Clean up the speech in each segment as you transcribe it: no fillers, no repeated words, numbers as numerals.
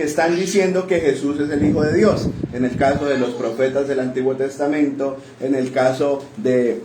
que están diciendo que Jesús es el Hijo de Dios. En el caso de los profetas del Antiguo Testamento, en el caso de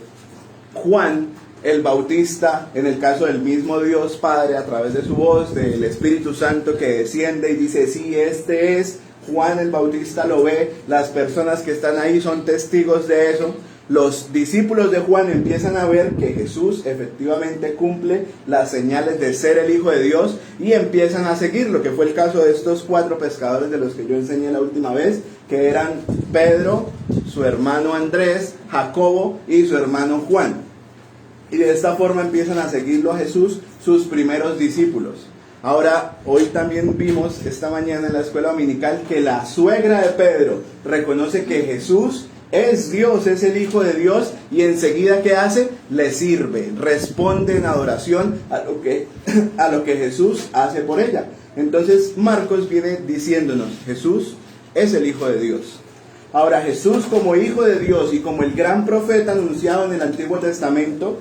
Juan el Bautista, en el caso del mismo Dios Padre a través de su voz, del Espíritu Santo que desciende y dice, sí, este es Juan el Bautista, lo ve, las personas que están ahí son testigos de eso. Los discípulos de Juan empiezan a ver que Jesús efectivamente cumple las señales de ser el Hijo de Dios y empiezan a seguirlo, que fue el caso de estos 4 pescadores de los que yo enseñé la última vez, que eran Pedro, su hermano Andrés, Jacobo y su hermano Juan. Y de esta forma empiezan a seguirlo a Jesús, sus primeros discípulos. Ahora, hoy también vimos esta mañana en la escuela dominical que la suegra de Pedro reconoce que Jesús es Dios, es el Hijo de Dios, y enseguida ¿qué hace? Le sirve, responde en adoración a lo que Jesús hace por ella. Entonces Marcos viene diciéndonos, Jesús es el Hijo de Dios. Ahora, Jesús como Hijo de Dios y como el gran profeta anunciado en el Antiguo Testamento,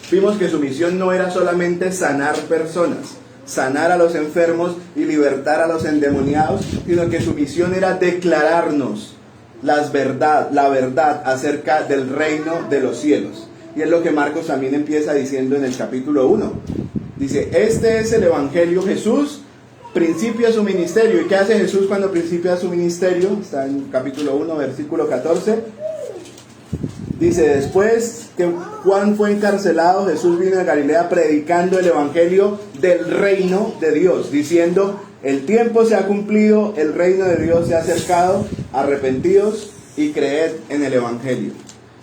vimos que su misión no era solamente sanar personas, sanar a los enfermos y libertar a los endemoniados, sino que su misión era declararnos la verdad acerca del reino de los cielos. Y es lo que Marcos también empieza diciendo en el capítulo 1. Dice, este es el Evangelio. Jesús principia su ministerio. ¿Y qué hace Jesús cuando principia su ministerio? Está en capítulo 1, versículo 14. Dice, después que Juan fue encarcelado, Jesús vino a Galilea predicando el Evangelio del reino de Dios, diciendo, el tiempo se ha cumplido, el reino de Dios se ha acercado, arrepentidos y creed en el Evangelio.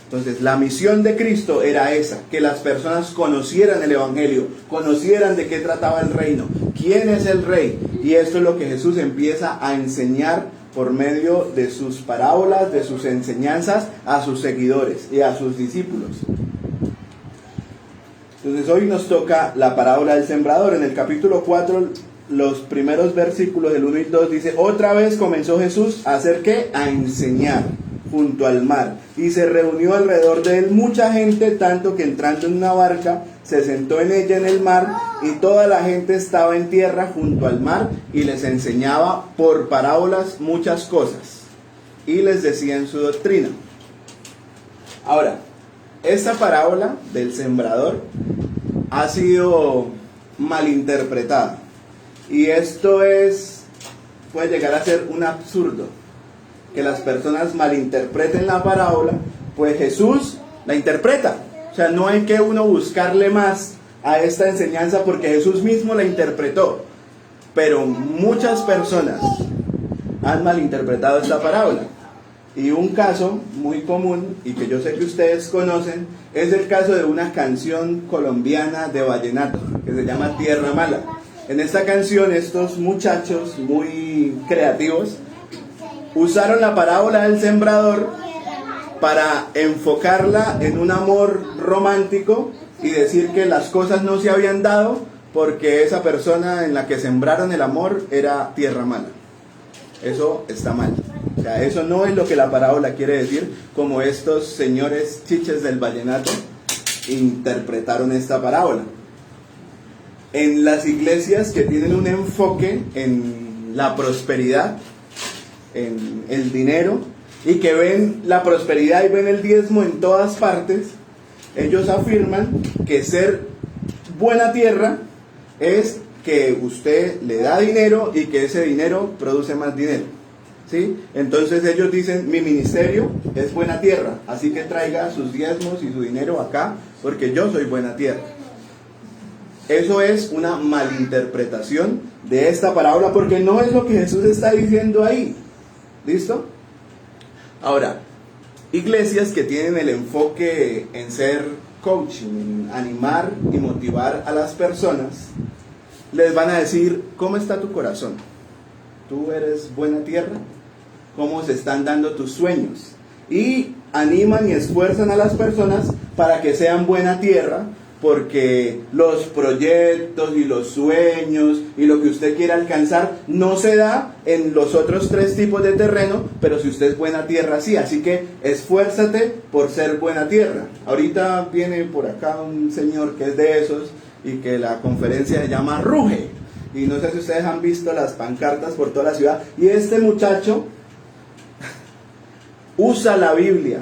Entonces, la misión de Cristo era esa, que las personas conocieran el Evangelio, conocieran de qué trataba el reino, quién es el rey. Y esto es lo que Jesús empieza a enseñar por medio de sus parábolas, de sus enseñanzas a sus seguidores y a sus discípulos. Entonces, hoy nos toca la parábola del sembrador. En el capítulo 4, los primeros versículos del 1 y 2 dice, otra vez comenzó Jesús a hacer ¿qué? A enseñar junto al mar, y se reunió alrededor de él mucha gente, tanto que entrando en una barca se sentó en ella en el mar, y toda la gente estaba en tierra junto al mar, y les enseñaba por parábolas muchas cosas, y les decía en su doctrina. Ahora, esta parábola del sembrador ha sido malinterpretada, y esto puede llegar a ser un absurdo, que las personas malinterpreten la parábola, pues Jesús la interpreta. O sea, no hay que uno buscarle más a esta enseñanza porque Jesús mismo la interpretó. Pero muchas personas han malinterpretado esta parábola. Y un caso muy común, y que yo sé que ustedes conocen, es el caso de una canción colombiana de vallenato, que se llama Tierra Mala. En esta canción, estos muchachos muy creativos usaron la parábola del sembrador para enfocarla en un amor romántico y decir que las cosas no se habían dado porque esa persona en la que sembraron el amor era tierra mala. Eso está mal. O sea, eso no es lo que la parábola quiere decir, como estos señores chiches del vallenato interpretaron esta parábola. En las iglesias que tienen un enfoque en la prosperidad, en el dinero, y que ven la prosperidad y ven el diezmo en todas partes, ellos afirman que ser buena tierra es que usted le da dinero y que ese dinero produce más dinero, ¿sí? Entonces ellos dicen, mi ministerio es buena tierra, así que traiga sus diezmos y su dinero acá porque yo soy buena tierra. Eso es una malinterpretación de esta parábola porque no es lo que Jesús está diciendo ahí. ¿Listo? Ahora, iglesias que tienen el enfoque en ser coaching, en animar y motivar a las personas, les van a decir, ¿cómo está tu corazón? ¿Tú eres buena tierra? ¿Cómo se están dando tus sueños? Y animan y esfuerzan a las personas para que sean buena tierra, porque los proyectos y los sueños y lo que usted quiere alcanzar no se da en los otros 3 tipos de terreno, pero si usted es buena tierra, sí. Así que esfuérzate por ser buena tierra. Ahorita viene por acá un señor que es de esos y que la conferencia se llama Ruge. Y no sé si ustedes han visto las pancartas por toda la ciudad. Y este muchacho usa la Biblia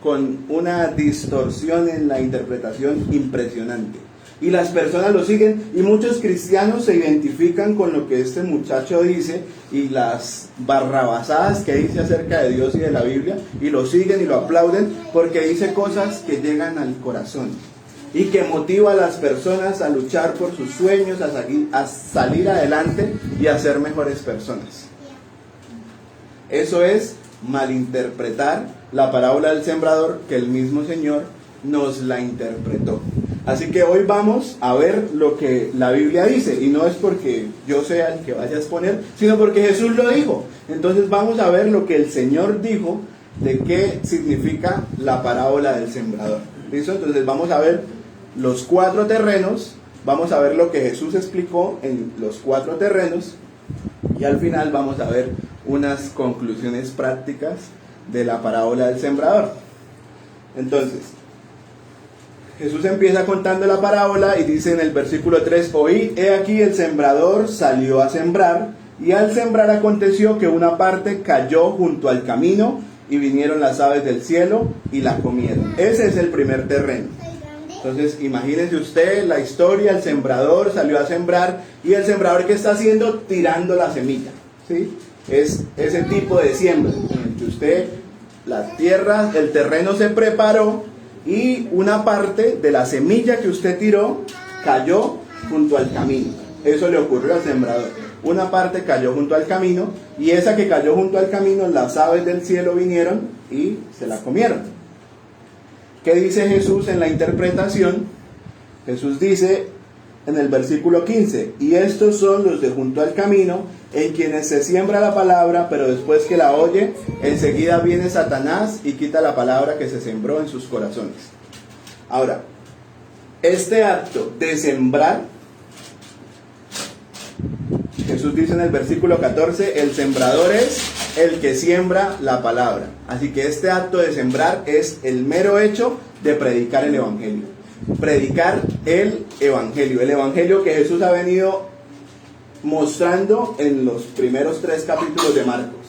con una distorsión en la interpretación impresionante. Y las personas lo siguen, y muchos cristianos se identifican con lo que este muchacho dice y las barrabasadas que dice acerca de Dios y de la Biblia, y lo siguen y lo aplauden porque dice cosas que llegan al corazón y que motiva a las personas a luchar por sus sueños, a salir adelante y a ser mejores personas. Eso es malinterpretar la parábola del sembrador, que el mismo Señor nos la interpretó. Así que hoy vamos a ver lo que la Biblia dice, y no es porque yo sea el que vaya a exponer, sino porque Jesús lo dijo. Entonces vamos a ver lo que el Señor dijo de qué significa la parábola del sembrador. ¿Listo? Entonces vamos a ver los 4 terrenos, vamos a ver lo que Jesús explicó en los 4 terrenos, y al final vamos a ver unas conclusiones prácticas de la parábola del sembrador. Entonces, Jesús empieza contando la parábola y dice en el versículo 3: oí, he aquí el sembrador salió a sembrar, y al sembrar aconteció que una parte cayó junto al camino, y vinieron las aves del cielo y la comieron. Ese es el primer terreno. Entonces imagínense usted la historia: el sembrador salió a sembrar, y el sembrador, ¿qué está haciendo? Tirando la semilla, ¿sí? Es ese tipo de siembra en el que usted, la tierra, el terreno se preparó, y una parte de la semilla que usted tiró cayó junto al camino. Eso le ocurrió al sembrador. Una parte cayó junto al camino, y esa que cayó junto al camino, las aves del cielo vinieron y se la comieron. ¿Qué dice Jesús en la interpretación? Jesús dice en el versículo 15: y estos son los de junto al camino, en quienes se siembra la palabra, pero después que la oye, enseguida viene Satanás y quita la palabra que se sembró en sus corazones. Ahora, este acto de sembrar, Jesús dice en el versículo 14: el sembrador es el que siembra la palabra. Así que este acto de sembrar es el mero hecho de predicar el evangelio. Predicar el evangelio que Jesús ha venido mostrando en los primeros 3 capítulos de Marcos.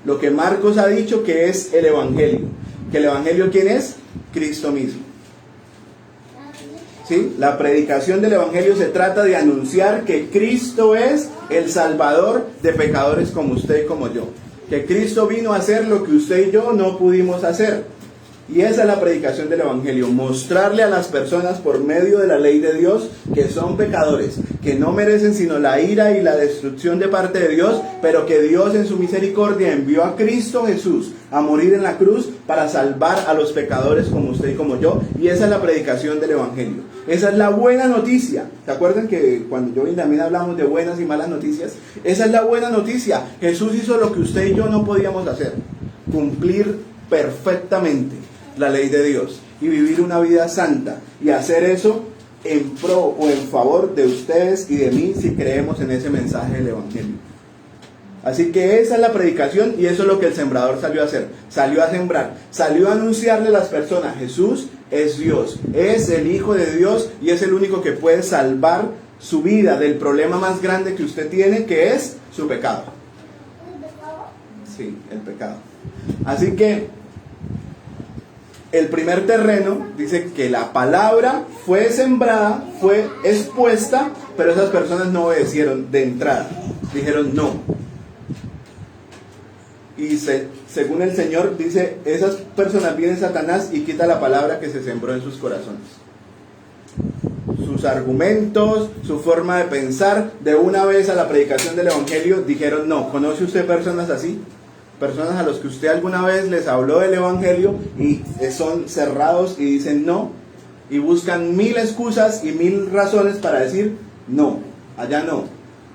Lo que Marcos ha dicho que es el evangelio. ¿Que el evangelio quién es? Cristo mismo. ¿Sí? La predicación del evangelio se trata de anunciar que Cristo es el salvador de pecadores como usted y como yo. Que Cristo vino a hacer lo que usted y yo no pudimos hacer. Y esa es la predicación del evangelio: mostrarle a las personas por medio de la ley de Dios que son pecadores, que no merecen sino la ira y la destrucción de parte de Dios, pero que Dios en su misericordia envió a Cristo Jesús a morir en la cruz para salvar a los pecadores como usted y como yo. Y esa es la predicación del evangelio. Esa es la buena noticia. ¿Se acuerdan que cuando yo y también hablamos de buenas y malas noticias? Esa es la buena noticia. Jesús hizo lo que usted y yo no podíamos hacer: cumplir perfectamente la ley de Dios y vivir una vida santa, y hacer eso en pro o en favor de ustedes y de mí si creemos en ese mensaje del evangelio. Así que esa es la predicación, y eso es lo que el sembrador salió a hacer. Salió a sembrar, salió a anunciarle a las personas: Jesús es Dios, es el Hijo de Dios, y es el único que puede salvar su vida del problema más grande que usted tiene, que es su pecado. Sí, el pecado. Así que el primer terreno dice que la palabra fue sembrada, fue expuesta, pero esas personas no obedecieron de entrada. Dijeron no. Y según el Señor dice, esas personas, viene Satanás y quita la palabra que se sembró en sus corazones. Sus argumentos, su forma de pensar, de una vez a la predicación del evangelio dijeron no. ¿Conoce usted personas así? Personas a los que usted alguna vez les habló del evangelio y son cerrados y dicen no, y buscan 1000 excusas y 1000 razones para decir no, allá no,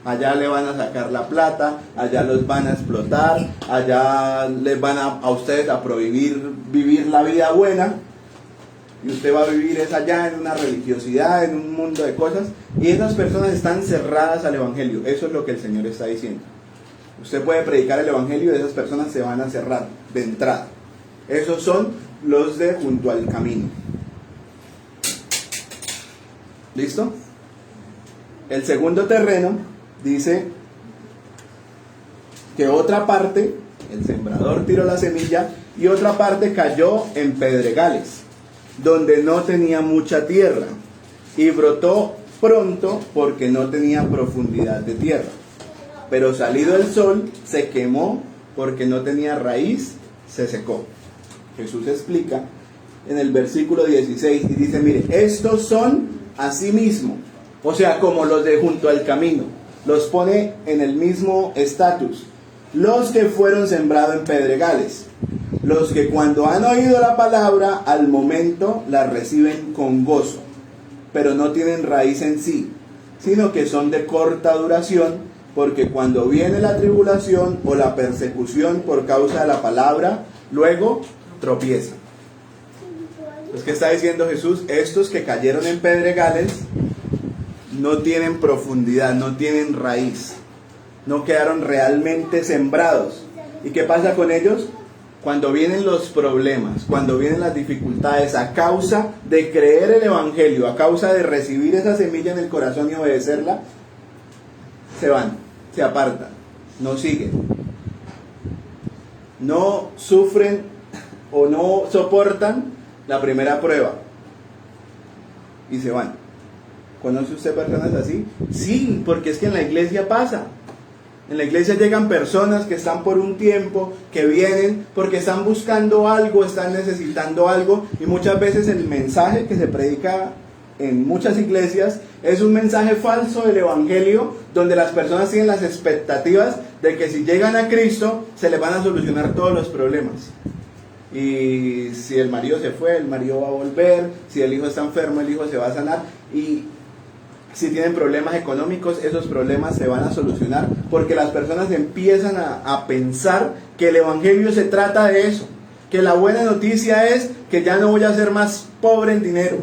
allá le van a sacar la plata, allá los van a explotar, allá les van a ustedes a prohibir vivir la vida buena, y usted va a vivir es allá en una religiosidad, en un mundo de cosas, y esas personas están cerradas al evangelio. Eso es lo que el Señor está diciendo. Usted puede predicar el evangelio y esas personas se van a cerrar de entrada. Esos son los de junto al camino. ¿Listo? El segundo terreno dice que otra parte, el sembrador tiró la semilla y otra parte cayó en pedregales, donde no tenía mucha tierra, y brotó pronto porque no tenía profundidad de tierra. Pero salido el sol, se quemó porque no tenía raíz, se secó. Jesús explica en el versículo 16 y dice, mire, estos son asimismo, o sea, como los de junto al camino, los pone en el mismo estatus, los que fueron sembrados en pedregales, los que cuando han oído la palabra, al momento la reciben con gozo, pero no tienen raíz en sí, sino que son de corta duración, porque cuando viene la tribulación o la persecución por causa de la palabra, luego tropiezan. Pues, ¿qué está diciendo Jesús? Estos que cayeron en pedregales no tienen profundidad, no tienen raíz, no quedaron realmente sembrados. ¿Y qué pasa con ellos? Cuando vienen los problemas, cuando vienen las dificultades, a causa de creer el Evangelio, a causa de recibir esa semilla en el corazón y obedecerla, se van, se apartan, no siguen, no sufren o no soportan la primera prueba y se van. ¿Conoce usted personas así? Sí, porque es que en la iglesia pasa. En la iglesia llegan personas que están por un tiempo, que vienen porque están buscando algo, están necesitando algo, y muchas veces el mensaje que se predica en muchas iglesias es un mensaje falso del Evangelio, donde las personas tienen las expectativas de que si llegan a Cristo se les van a solucionar todos los problemas. Y si el marido se fue, el marido va a volver, si el hijo está enfermo, el hijo se va a sanar, y si tienen problemas económicos, esos problemas se van a solucionar, porque las personas empiezan a pensar que el Evangelio se trata de eso, que la buena noticia es que ya no voy a ser más pobre en dinero,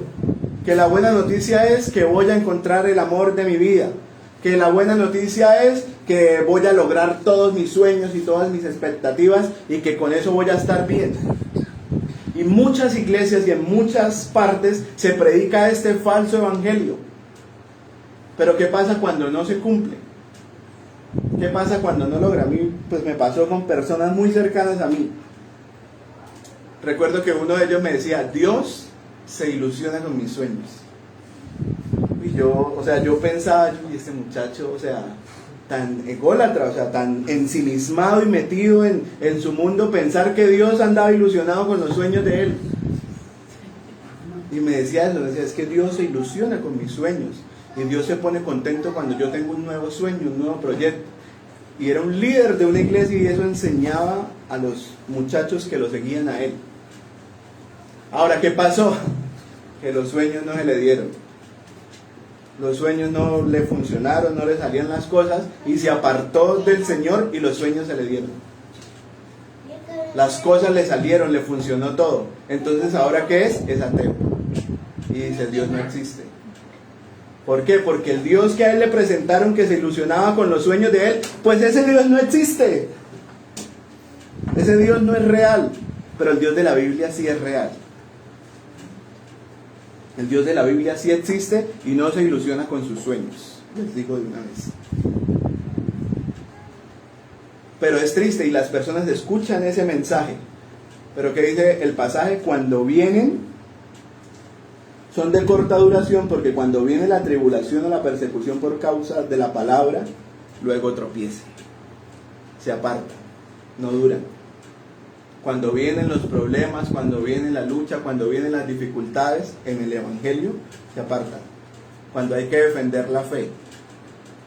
que la buena noticia es que voy a encontrar el amor de mi vida, que la buena noticia es que voy a lograr todos mis sueños y todas mis expectativas y que con eso voy a estar bien. Y muchas iglesias y en muchas partes se predica este falso evangelio. Pero ¿qué pasa cuando no se cumple? ¿Qué pasa cuando no logra? A mí pues me pasó con personas muy cercanas a mí. Recuerdo que uno de ellos me decía, Dios se ilusiona con mis sueños. Y yo pensaba, y este muchacho, tan ególatra, tan ensimismado y metido en su mundo, pensar que Dios andaba ilusionado con los sueños de él. Y me decía eso, es que Dios se ilusiona con mis sueños. Y Dios se pone contento cuando yo tengo un nuevo sueño, un nuevo proyecto. Y era un líder de una iglesia y eso enseñaba a los muchachos que lo seguían a él. Ahora, ¿qué pasó? Que los sueños no se le dieron. Los sueños no le funcionaron, no le salían las cosas y se apartó del Señor y los sueños se le dieron. Las cosas le salieron, le funcionó todo. Entonces, ¿ahora qué es? Es ateo. Y dice, Dios no existe. ¿Por qué? Porque el Dios que a él le presentaron que se ilusionaba con los sueños de él, pues ese Dios no existe. Ese Dios no es real, pero el Dios de la Biblia sí es real. El Dios de la Biblia sí existe y no se ilusiona con sus sueños. Les digo de una vez. Pero es triste y las personas escuchan ese mensaje. Pero ¿qué dice el pasaje? Cuando vienen, son de corta duración, porque cuando viene la tribulación o la persecución por causa de la palabra, luego tropiezan, se apartan, no duran. Cuando vienen los problemas, cuando viene la lucha, cuando vienen las dificultades en el Evangelio, se apartan. Cuando hay que defender la fe,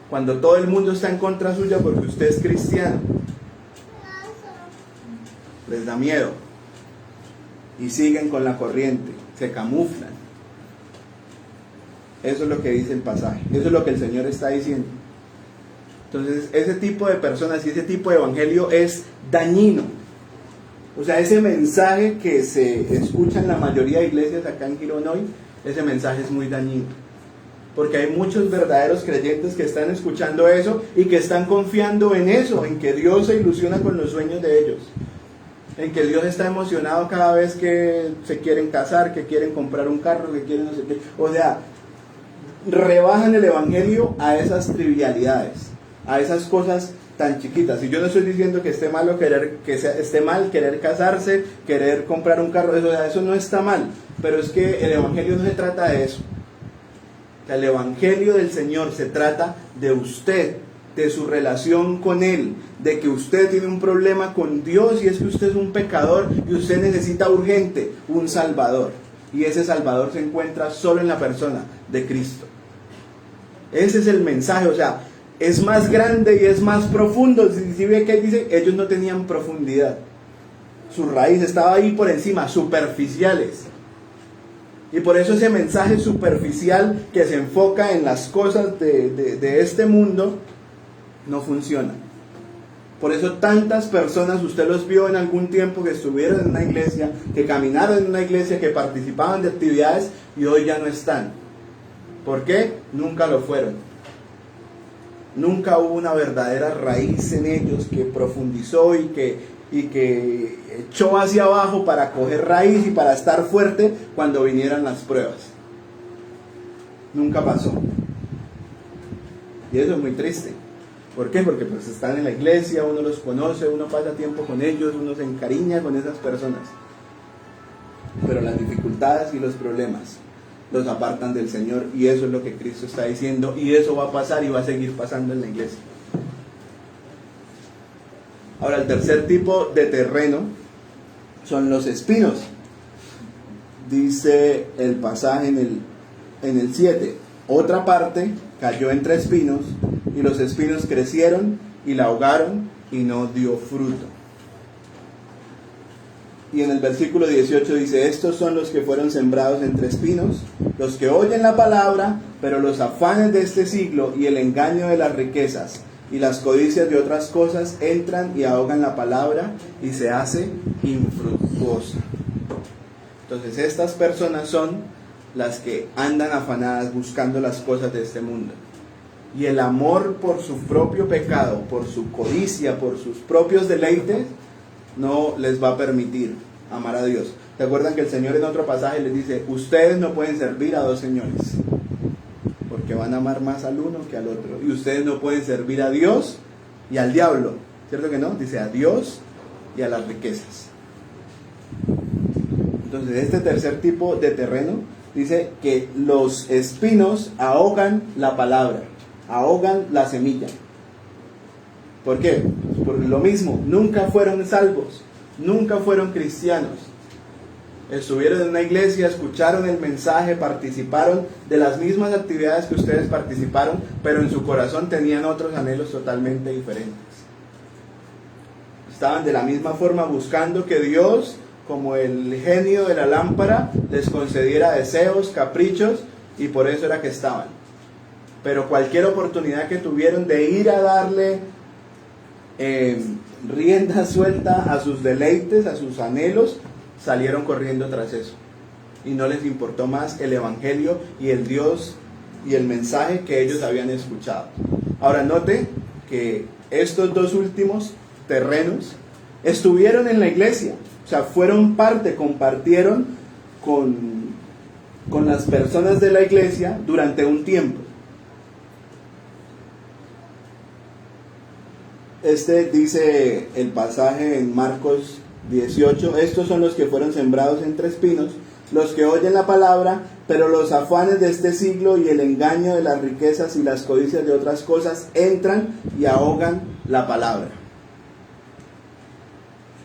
cuando todo el mundo está en contra suya porque usted es cristiano, les da miedo y siguen con la corriente, se camuflan. Eso es lo que dice el pasaje, eso es lo que el Señor está diciendo. Entonces, ese tipo de personas y ese tipo de evangelio es dañino. O sea, ese mensaje que se escucha en la mayoría de iglesias acá en Girón hoy, ese mensaje es muy dañino. Porque hay muchos verdaderos creyentes que están escuchando eso y que están confiando en eso, en que Dios se ilusiona con los sueños de ellos. En que Dios está emocionado cada vez que se quieren casar, que quieren comprar un carro, que quieren no sé qué. O sea, rebajan el evangelio a esas trivialidades, a esas cosas tan chiquitas. Y yo no estoy diciendo que esté malo esté mal querer casarse, querer comprar un carro, eso no está mal, pero es que el evangelio no se trata de eso. El evangelio del Señor se trata de usted, de su relación con Él, de que usted tiene un problema con Dios y es que usted es un pecador y usted necesita urgente un Salvador. Y ese Salvador se encuentra solo en la persona de Cristo. Ese es el mensaje, o sea, es más grande y es más profundo. Si ve que dice, ellos no tenían profundidad. Su raíz estaba ahí por encima, superficiales. Y por eso ese mensaje superficial que se enfoca en las cosas de este mundo no funciona. Por eso tantas personas, usted los vio en algún tiempo que estuvieron en una iglesia, que caminaron en una iglesia, que participaban de actividades y hoy ya no están. ¿Por qué? Nunca lo fueron. Nunca hubo una verdadera raíz en ellos que profundizó y que echó hacia abajo para coger raíz y para estar fuerte cuando vinieran las pruebas. Nunca pasó. Y eso es muy triste. ¿Por qué? Porque pues están en la iglesia, uno los conoce, uno pasa tiempo con ellos, uno se encariña con esas personas. Pero las dificultades y los problemas los apartan del Señor, y eso es lo que Cristo está diciendo, y eso va a pasar y va a seguir pasando en la iglesia. Ahora, el tercer tipo de terreno son los espinos. Dice el pasaje en el 7, otra parte cayó entre espinos, y los espinos crecieron y la ahogaron y no dio fruto. Y en el versículo 18 dice, estos son los que fueron sembrados entre espinos, los que oyen la palabra, pero los afanes de este siglo y el engaño de las riquezas y las codicias de otras cosas entran y ahogan la palabra y se hace infructuosa. Entonces estas personas son las que andan afanadas buscando las cosas de este mundo. Y el amor por su propio pecado, por su codicia, por sus propios deleites, no les va a permitir amar a Dios. ¿Se acuerdan que el Señor en otro pasaje les dice, ustedes no pueden servir a dos señores, porque van a amar más al uno que al otro? Y ustedes no pueden servir a Dios y al diablo, ¿cierto que no? Dice a Dios y a las riquezas. Entonces este tercer tipo de terreno dice que los espinos ahogan la palabra, ahogan la semilla. ¿Por qué? Por lo mismo, nunca fueron salvos, nunca fueron cristianos. Estuvieron en una iglesia, escucharon el mensaje, participaron de las mismas actividades que ustedes participaron, pero en su corazón tenían otros anhelos totalmente diferentes. Estaban de la misma forma buscando que Dios, como el genio de la lámpara, les concediera deseos, caprichos, y por eso era que estaban. Pero cualquier oportunidad que tuvieron de ir a darle rienda suelta a sus deleites, a sus anhelos, salieron corriendo tras eso. Y no les importó más el evangelio y el Dios y el mensaje que ellos habían escuchado. Ahora note que estos dos últimos terrenos estuvieron en la iglesia, o sea, fueron parte, compartieron con las personas de la iglesia durante un tiempo. Dice el pasaje en Marcos 18, estos son los que fueron sembrados entre espinos, los que oyen la palabra, pero los afanes de este siglo y el engaño de las riquezas y las codicias de otras cosas entran y ahogan la palabra.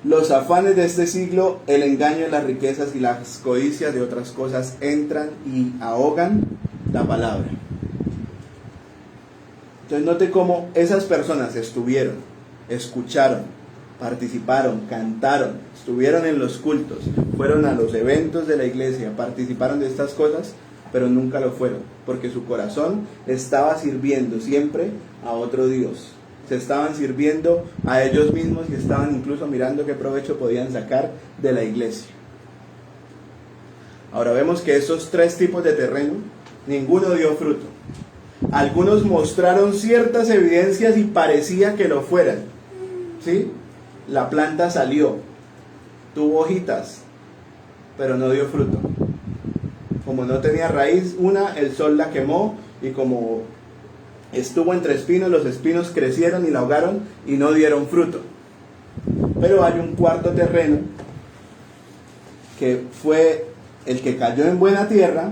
Los afanes de este siglo, el engaño de las riquezas y las codicias de otras cosas entran y ahogan la palabra. Entonces note cómo esas personas estuvieron, escucharon, participaron, cantaron, estuvieron en los cultos, fueron a los eventos de la iglesia, participaron de estas cosas, pero nunca lo fueron, porque su corazón estaba sirviendo siempre a otro Dios. Se estaban sirviendo a ellos mismos y estaban incluso mirando qué provecho podían sacar de la iglesia. Ahora vemos que esos tres tipos de terreno, ninguno dio fruto. Algunos mostraron ciertas evidencias y parecía que lo fueran, ¿sí? La planta salió, tuvo hojitas, pero no dio fruto. Como no tenía raíz, el sol la quemó y como estuvo entre espinos, los espinos crecieron y la ahogaron y no dieron fruto. Pero hay un cuarto terreno que fue el que cayó en buena tierra.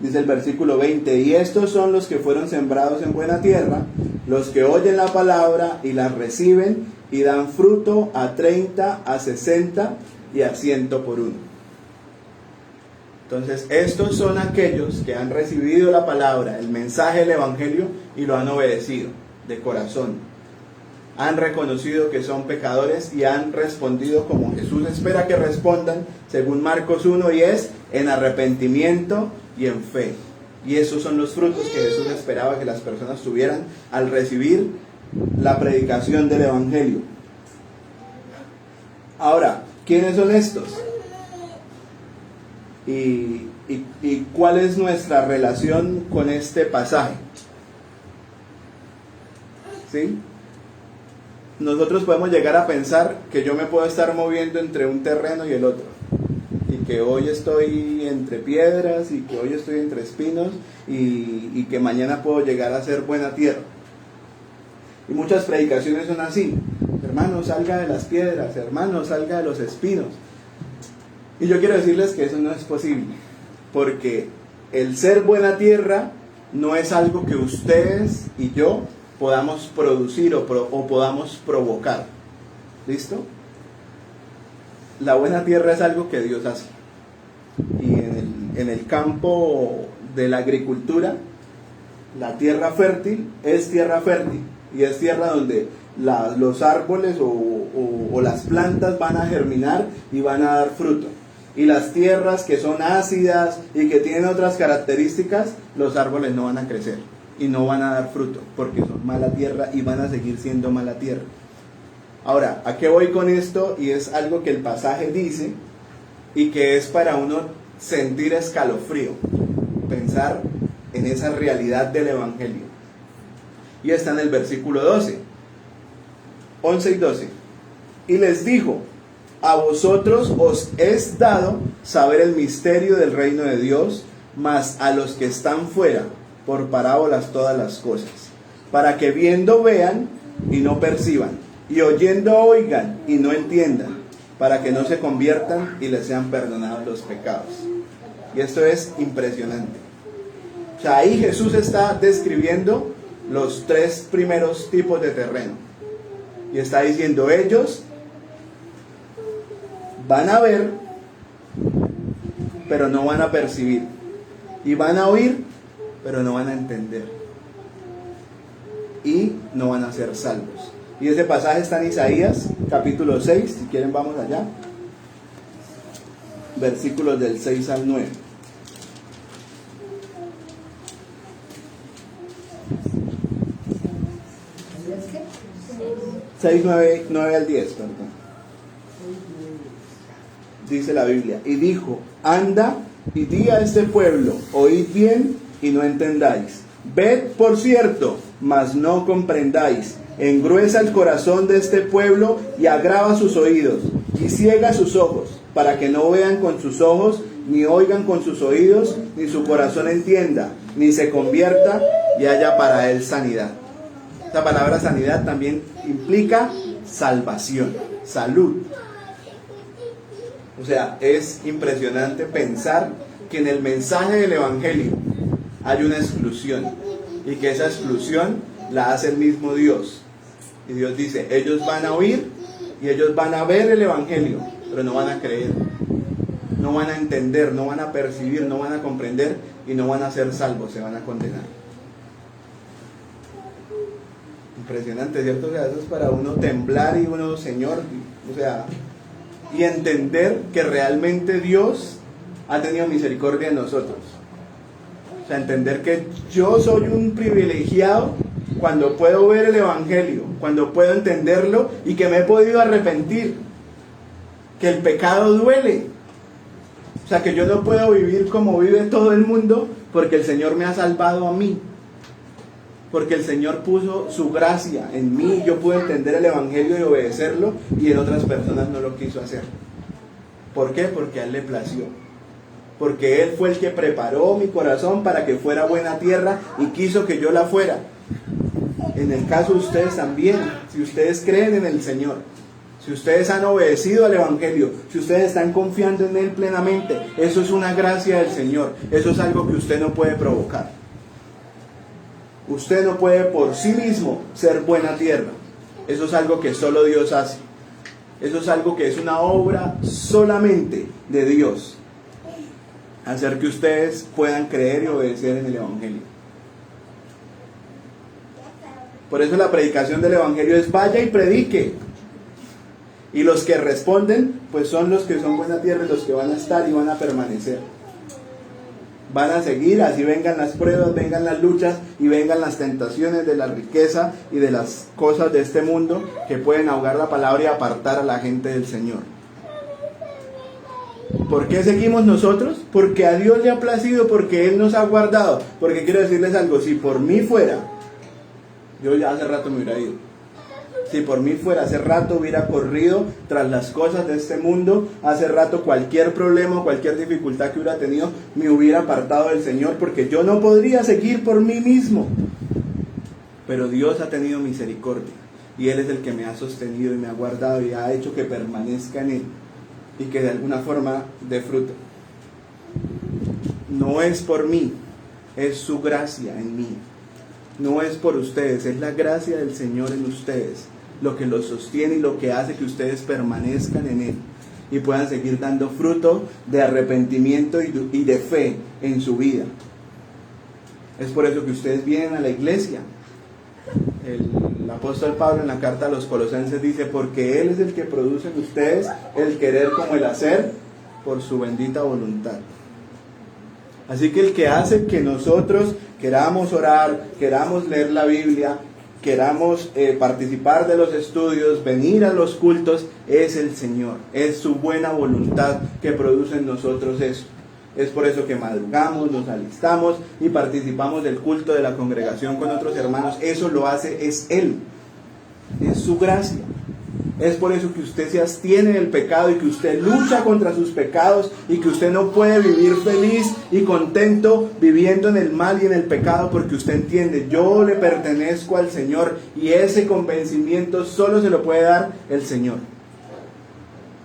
Dice el versículo 20, y estos son los que fueron sembrados en buena tierra, los que oyen la palabra y la reciben y dan fruto a 30, a 60 y a 100 por uno. Entonces, estos son aquellos que han recibido la palabra, el mensaje del Evangelio y lo han obedecido de corazón. Han reconocido que son pecadores y han respondido como Jesús espera que respondan, según Marcos 1, y es en arrepentimiento y en fe. Y esos son los frutos que Jesús esperaba que las personas tuvieran al recibir la predicación del Evangelio. Ahora, ¿quiénes son estos? ¿Y cuál es nuestra relación con este pasaje? ¿Sí? Nosotros podemos llegar a pensar que yo me puedo estar moviendo entre un terreno y el otro, y que hoy estoy entre piedras, y que hoy estoy entre espinos, y que mañana puedo llegar a ser buena tierra. Y muchas predicaciones son así: hermano, salga de las piedras, hermano, salga de los espinos. Y yo quiero decirles que eso no es posible, porque el ser buena tierra no es algo que ustedes y yo podamos producir o podamos provocar. ¿Listo? La buena tierra es algo que Dios hace. Y en el campo de la agricultura, la tierra fértil es tierra fértil, y es tierra donde los árboles o las plantas van a germinar y van a dar fruto. Y las tierras que son ácidas y que tienen otras características, los árboles no van a crecer y no van a dar fruto, porque son mala tierra y van a seguir siendo mala tierra. Ahora, ¿a qué voy con esto? Y es algo que el pasaje dice y que es para uno sentir escalofrío, pensar en esa realidad del Evangelio. Y está en el versículo 11 y 12. Y les dijo: a vosotros os es dado saber el misterio del reino de Dios, mas a los que están fuera, por parábolas todas las cosas, para que viendo vean y no perciban, y oyendo oigan y no entiendan, para que no se conviertan y les sean perdonados los pecados. Y esto es impresionante. O sea, ahí Jesús está describiendo los tres primeros tipos de terreno. Y está diciendo: ellos van a ver, pero no van a percibir. Y van a oír, pero no van a entender. Y no van a ser salvos. Y ese pasaje está en Isaías, capítulo 6. Si quieren vamos allá. Versículos del 6 al 9. 6, 9 al 10, perdón. Dice la Biblia: y dijo: anda y di a este pueblo, oíd bien y no entendáis, ved por cierto, mas no comprendáis, engruesa el corazón de este pueblo y agrava sus oídos, y ciega sus ojos, para que no vean con sus ojos, ni oigan con sus oídos, ni su corazón entienda, ni se convierta y haya para él sanidad. Esta palabra sanidad también implica salvación, salud. O sea, es impresionante pensar que en el mensaje del Evangelio hay una exclusión, y que esa exclusión la hace el mismo Dios. Y Dios dice: ellos van a oír y ellos van a ver el Evangelio, pero no van a creer, no van a entender, no van a percibir, no van a comprender y no van a ser salvos, se van a condenar. Impresionante, ¿cierto? O sea, eso es para uno temblar y uno, Señor, o sea, y entender que realmente Dios ha tenido misericordia de nosotros. O sea, entender que yo soy un privilegiado cuando puedo ver el Evangelio, cuando puedo entenderlo y que me he podido arrepentir, que el pecado duele. O sea, que yo no puedo vivir como vive todo el mundo porque el Señor me ha salvado a mí, porque el Señor puso su gracia en mí, yo pude entender el Evangelio y obedecerlo, y en otras personas no lo quiso hacer. ¿Por qué? Porque a Él le plació. porque Él fue el que preparó mi corazón para que fuera buena tierra y quiso que yo la fuera. En el caso de ustedes también, si ustedes creen en el Señor, si ustedes han obedecido al Evangelio, si ustedes están confiando en Él plenamente, eso es una gracia del Señor, eso es algo que usted no puede provocar. Usted no puede por sí mismo ser buena tierra, eso es algo que solo Dios hace, eso es algo que es una obra solamente de Dios, hacer que ustedes puedan creer y obedecer en el Evangelio. Por eso la predicación del Evangelio es vaya y predique. Y los que responden, pues son los que son buena tierra, los que van a estar y van a permanecer. Van a seguir, así vengan las pruebas, vengan las luchas y vengan las tentaciones de la riqueza y de las cosas de este mundo que pueden ahogar la palabra y apartar a la gente del Señor. ¿Por qué seguimos nosotros? Porque a Dios le ha placido, porque Él nos ha guardado. Porque quiero decirles algo, si por mí fuera, yo ya hace rato me hubiera ido. Si por mí fuera, hace rato hubiera corrido tras las cosas de este mundo. Hace rato cualquier problema, cualquier dificultad que hubiera tenido, me hubiera apartado del Señor, porque yo no podría seguir por mí mismo. Pero Dios ha tenido misericordia y Él es el que me ha sostenido y me ha guardado y ha hecho que permanezca en Él y que de alguna forma dé fruto. No es por mí, es su gracia en mí. No es por ustedes, es la gracia del Señor en ustedes lo que los sostiene y lo que hace que ustedes permanezcan en Él y puedan seguir dando fruto de arrepentimiento y de fe en su vida. Es por eso que ustedes vienen a la iglesia. El apóstol Pablo en la carta a los Colosenses dice, porque Él es el que produce en ustedes el querer como el hacer por su bendita voluntad. Así que el que hace que nosotros queramos orar, queramos leer la Biblia, queramos participar de los estudios, venir a los cultos, es el Señor. Es su buena voluntad que produce en nosotros eso. Es por eso que madrugamos, nos alistamos y participamos del culto de la congregación con otros hermanos. Eso lo hace, es Él. Es su gracia. Es por eso que usted se abstiene del pecado y que usted lucha contra sus pecados y que usted no puede vivir feliz y contento viviendo en el mal y en el pecado, porque usted entiende, yo le pertenezco al Señor y ese convencimiento solo se lo puede dar el Señor.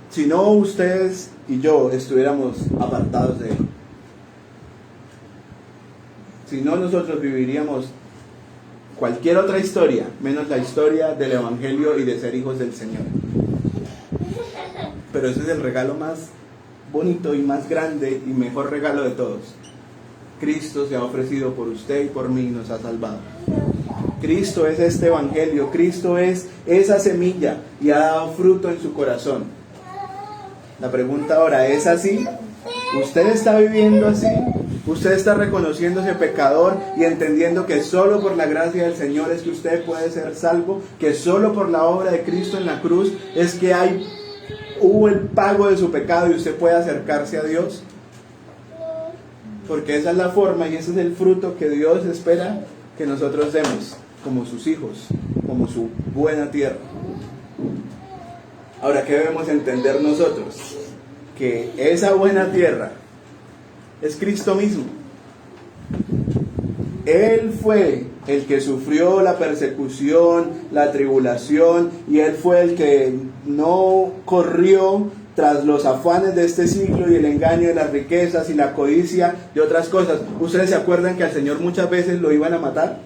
Si no, ustedes y yo estuviéramos apartados de Él. Si no, nosotros viviríamos cualquier otra historia, menos la historia del Evangelio y de ser hijos del Señor. Pero ese es el regalo más bonito y más grande y mejor regalo de todos. Cristo se ha ofrecido por usted y por mí y nos ha salvado. Cristo es este Evangelio, Cristo es esa semilla y ha dado fruto en su corazón. La pregunta ahora, ¿es así? ¿Usted está viviendo así? ¿Usted está reconociéndose pecador y entendiendo que solo por la gracia del Señor es que usted puede ser salvo? ¿Que solo por la obra de Cristo en la cruz es que hubo el pago de su pecado y usted puede acercarse a Dios? Porque esa es la forma y ese es el fruto que Dios espera que nosotros demos como sus hijos, como su buena tierra. Ahora, ¿qué debemos entender nosotros? Que esa buena tierra es Cristo mismo. Él fue el que sufrió la persecución, la tribulación, y Él fue el que no corrió tras los afanes de este siglo y el engaño de las riquezas y la codicia de otras cosas. ¿Ustedes se acuerdan que al Señor muchas veces lo iban a matar?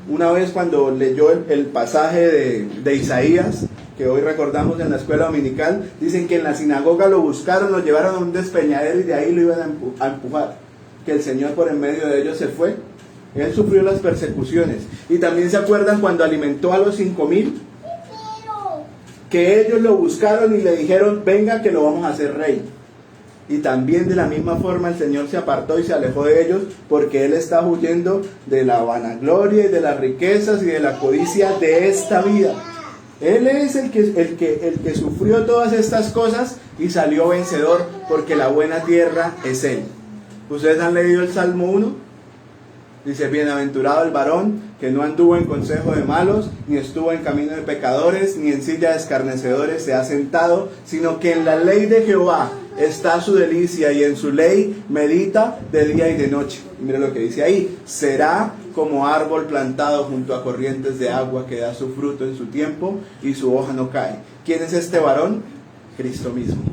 Una vez cuando leyó el pasaje de Isaías, que hoy recordamos en la escuela dominical, dicen que en la sinagoga lo buscaron, lo llevaron a un despeñadero y de ahí lo iban a empujar. Que el Señor por en medio de ellos se fue. Él sufrió las persecuciones. Y también se acuerdan cuando alimentó a los 5,000, que ellos lo buscaron y le dijeron, venga que lo vamos a hacer rey. Y también de la misma forma el Señor se apartó y se alejó de ellos, porque Él está huyendo de la vanagloria y de las riquezas y de la codicia de esta vida. Él es el que sufrió todas estas cosas y salió vencedor, porque la buena tierra es Él. ¿Ustedes han leído el Salmo 1? Dice, bienaventurado el varón que no anduvo en consejo de malos, ni estuvo en camino de pecadores, ni en silla de escarnecedores se ha sentado, sino que en la ley de Jehová está su delicia, y en su ley medita de día y de noche. Y mire lo que dice ahí: será como árbol plantado junto a corrientes de agua, que da su fruto en su tiempo y su hoja no cae. ¿Quién es este varón? Cristo mismo.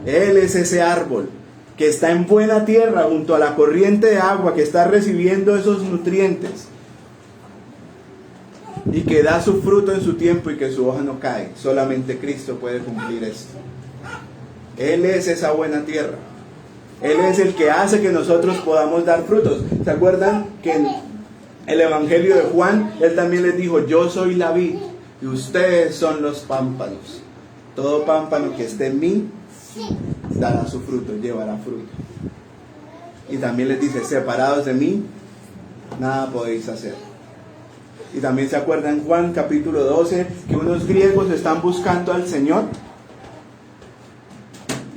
Él es ese árbol que está en buena tierra junto a la corriente de agua, que está recibiendo esos nutrientes y que da su fruto en su tiempo y que su hoja no cae. Solamente Cristo puede cumplir esto. Él es esa buena tierra. Él es el que hace que nosotros podamos dar frutos. ¿Se acuerdan que en el Evangelio de Juan, él también les dijo: yo soy la vid y ustedes son los pámpanos? Todo pámpano que esté en mí dará su fruto, llevará fruto. Y también les dice: separados de mí, nada podéis hacer. Y también se acuerdan Juan capítulo 12, que unos griegos están buscando al Señor.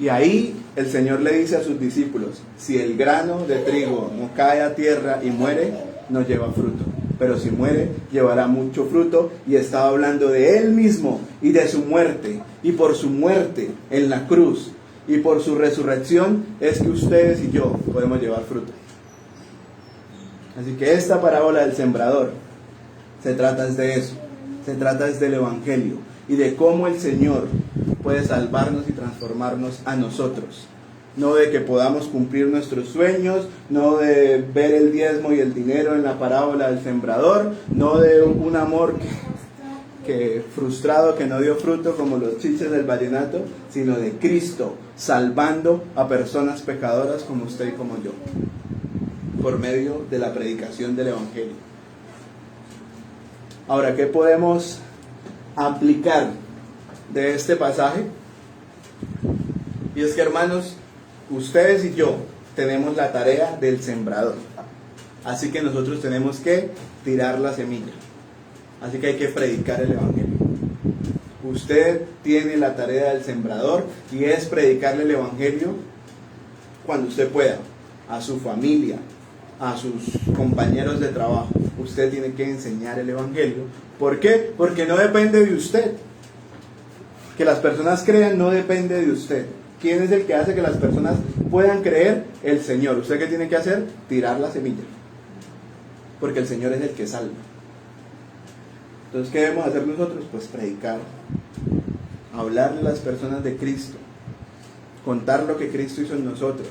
Y ahí el Señor le dice a sus discípulos: si el grano de trigo no cae a tierra y muere, no lleva fruto. Pero si muere, llevará mucho fruto. Y estaba hablando de Él mismo y de su muerte. Y por su muerte en la cruz y por su resurrección es que ustedes y yo podemos llevar fruto. Así que esta parábola del sembrador se trata de eso. Se trata del Evangelio y de cómo el Señor puede salvarnos y transformarnos a nosotros. No de que podamos cumplir nuestros sueños, no de ver el diezmo y el dinero en la parábola del sembrador, no de un amor que frustrado, que no dio fruto como los chiches del vallenato, sino de Cristo salvando a personas pecadoras como usted y como yo, por medio de la predicación del Evangelio. Ahora, ¿qué podemos aplicar de este pasaje? Y es que, hermanos, ustedes y yo tenemos la tarea del sembrador. Así que nosotros tenemos que tirar la semilla. Así que hay que predicar el Evangelio. Usted tiene la tarea del sembrador y es predicarle el Evangelio cuando usted pueda, a su familia, a sus compañeros de trabajo. Usted tiene que enseñar el Evangelio. ¿Por qué? Porque no depende de usted. Que las personas crean no depende de usted. ¿Quién es el que hace que las personas puedan creer? El Señor. ¿Usted qué tiene que hacer? Tirar la semilla. Porque el Señor es el que salva. Entonces, ¿qué debemos hacer nosotros? Pues predicar, hablarle a las personas de Cristo, contar lo que Cristo hizo en nosotros.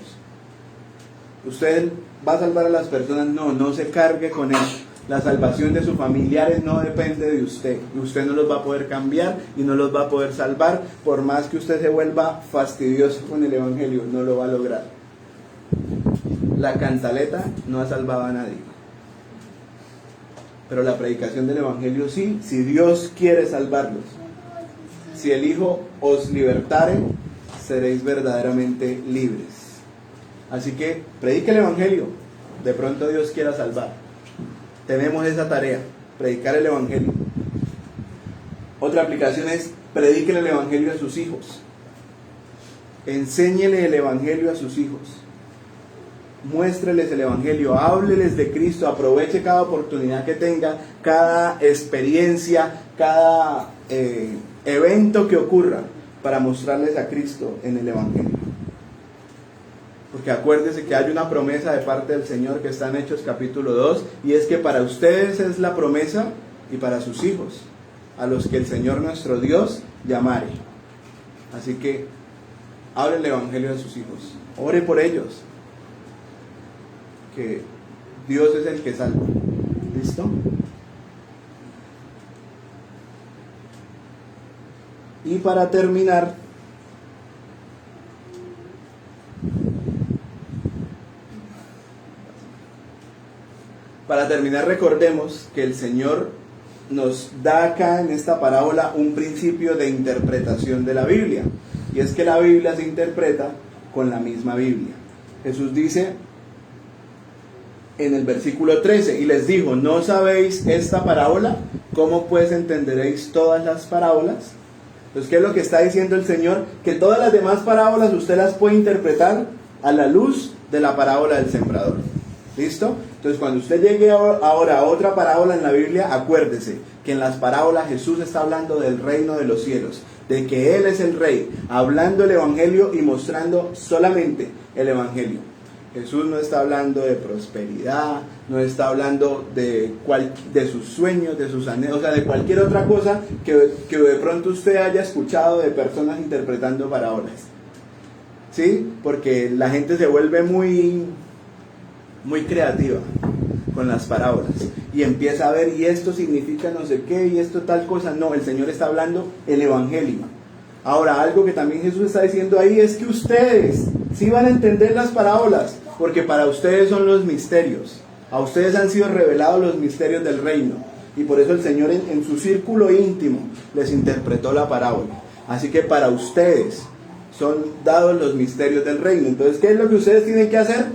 ¿Usted va a salvar a las personas? No, no se cargue con eso. La salvación de sus familiares no depende de usted. Usted no los va a poder cambiar y no los va a poder salvar. Por más que usted se vuelva fastidioso con el Evangelio, no lo va a lograr. La cantaleta no ha salvado a nadie. Pero la predicación del Evangelio sí, si Dios quiere salvarlos. Si el Hijo os libertare, seréis verdaderamente libres. Así que predique el Evangelio. De pronto Dios quiera salvar. Tenemos esa tarea, predicar el Evangelio. Otra aplicación es: predíquele el Evangelio a sus hijos. Enséñele el Evangelio a sus hijos. Muéstreles el Evangelio, hábleles de Cristo, aproveche cada oportunidad que tenga, cada experiencia, cada evento que ocurra para mostrarles a Cristo en el Evangelio. Porque acuérdese que hay una promesa de parte del Señor que está en Hechos capítulo 2, y es que para ustedes es la promesa y para sus hijos, a los que el Señor nuestro Dios llamare. Así que hable el Evangelio a sus hijos, ore por ellos, que Dios es el que salva. ¿Listo? Y para terminar, recordemos que el Señor nos da acá en esta parábola un principio de interpretación de la Biblia. Y es que la Biblia se interpreta con la misma Biblia. Jesús dice en el versículo 13, y les dijo: ¿no sabéis esta parábola? ¿Cómo pues entenderéis todas las parábolas? Entonces, ¿qué es lo que está diciendo el Señor? Que todas las demás parábolas usted las puede interpretar a la luz de la parábola del sembrador. ¿Listo? Entonces cuando usted llegue ahora a otra parábola en la Biblia, acuérdese que en las parábolas Jesús está hablando del reino de los cielos, de que Él es el Rey, hablando el Evangelio y mostrando solamente el Evangelio. Jesús no está hablando de prosperidad, no está hablando de sus sueños, de sus anhelos, o sea, de cualquier otra cosa que de pronto usted haya escuchado de personas interpretando parábolas. ¿Sí? Porque la gente se vuelve muy creativa con las parábolas y empieza a ver, y esto significa no sé qué, y esto tal cosa. No, el Señor está hablando el Evangelio. Ahora, algo que también Jesús está diciendo ahí es que ustedes sí van a entender las parábolas, porque para ustedes son los misterios. A ustedes han sido revelados los misterios del reino, y por eso el Señor en su círculo íntimo les interpretó la parábola. Así que para ustedes son dados los misterios del reino. Entonces, ¿qué es lo que ustedes tienen que hacer?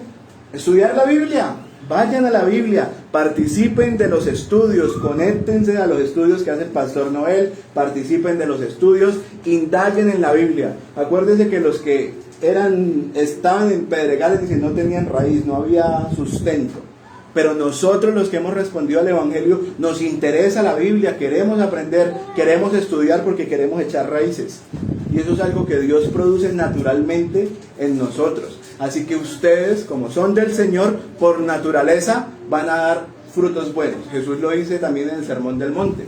Estudiar la Biblia. Vayan a la Biblia, participen de los estudios, conéctense a los estudios que hace el Pastor Noel, participen de los estudios, indaguen en la Biblia. Acuérdense que los que estaban en pedregales y no tenían raíz, no había sustento. Pero nosotros, los que hemos respondido al Evangelio, nos interesa la Biblia, queremos aprender, queremos estudiar porque queremos echar raíces. Y eso es algo que Dios produce naturalmente en nosotros. Así que ustedes, como son del Señor, por naturaleza van a dar frutos buenos. Jesús lo dice también en el Sermón del Monte.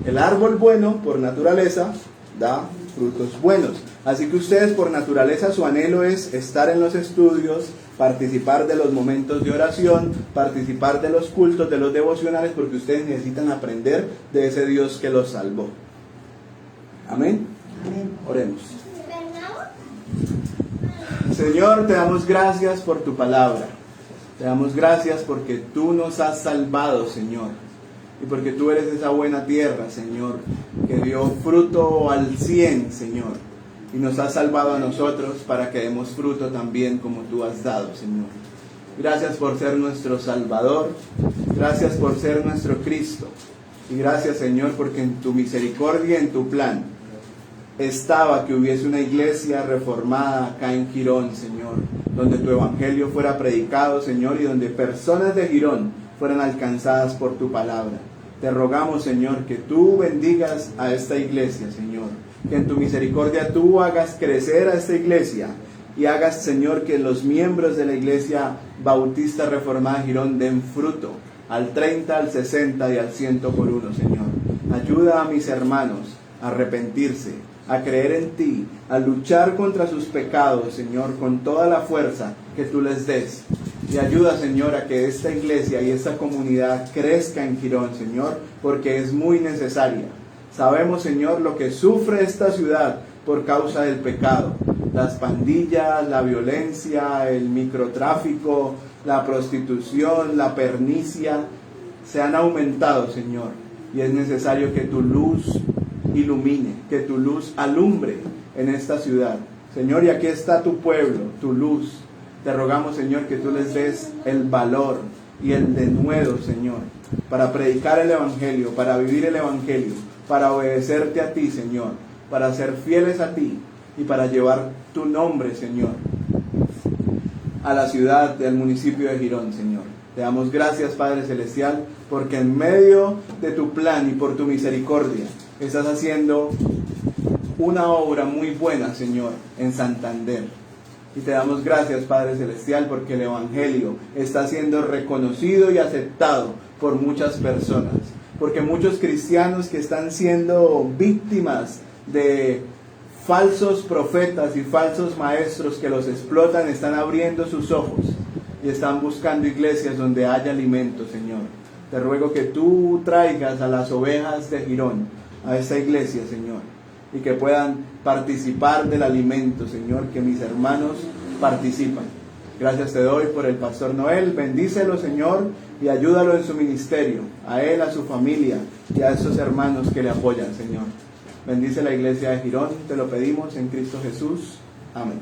El árbol bueno, por naturaleza, da frutos buenos. Así que ustedes, por naturaleza, su anhelo es estar en los estudios, participar de los momentos de oración, participar de los cultos, de los devocionales, porque ustedes necesitan aprender de ese Dios que los salvó. Amén. Oremos. Señor, te damos gracias por tu palabra. Te damos gracias porque tú nos has salvado, Señor. Y porque tú eres esa buena tierra, Señor, que dio fruto al 100, Señor. Y nos has salvado a nosotros para que demos fruto también como tú has dado, Señor. Gracias por ser nuestro Salvador. Gracias por ser nuestro Cristo. Y gracias, Señor, porque en tu misericordia, en tu plan, estaba que hubiese una iglesia reformada acá en Girón, Señor, donde tu evangelio fuera predicado, Señor, y donde personas de Girón fueran alcanzadas por tu palabra. Te rogamos, Señor, que tú bendigas a esta iglesia, Señor, que en tu misericordia tú hagas crecer a esta iglesia y hagas, Señor, que los miembros de la iglesia bautista reformada Girón den fruto al 30, al 60 y al 100 por uno, Señor. Ayuda a mis hermanos a arrepentirse, a creer en ti, a luchar contra sus pecados, Señor, con toda la fuerza que tú les des. Y ayuda, Señor, a que esta iglesia y esta comunidad crezca en Girón, Señor, porque es muy necesaria. Sabemos, Señor, lo que sufre esta ciudad por causa del pecado. Las pandillas, la violencia, el microtráfico, la prostitución, la pernicia, se han aumentado, Señor. Y es necesario que tu luz ilumine, que tu luz alumbre en esta ciudad. Señor, y aquí está tu pueblo, tu luz. Te rogamos, Señor, que tú les des el valor y el denuedo, Señor, para predicar el Evangelio, para vivir el Evangelio, para obedecerte a ti, Señor, para ser fieles a ti y para llevar tu nombre, Señor, a la ciudad del municipio de Girón, Señor. Te damos gracias, Padre Celestial, porque en medio de tu plan y por tu misericordia estás haciendo una obra muy buena, Señor, en Santander. Y te damos gracias, Padre Celestial, porque el Evangelio está siendo reconocido y aceptado por muchas personas. Porque muchos cristianos que están siendo víctimas de falsos profetas y falsos maestros que los explotan están abriendo sus ojos y están buscando iglesias donde haya alimento, Señor. Te ruego que tú traigas a las ovejas de Girón a esta iglesia, Señor, y que puedan participar del alimento, Señor, que mis hermanos participan. Gracias te doy por el Pastor Noel. Bendícelo, Señor, y ayúdalo en su ministerio, a él, a su familia y a esos hermanos que le apoyan, Señor. Bendice la iglesia de Girón, te lo pedimos en Cristo Jesús. Amén.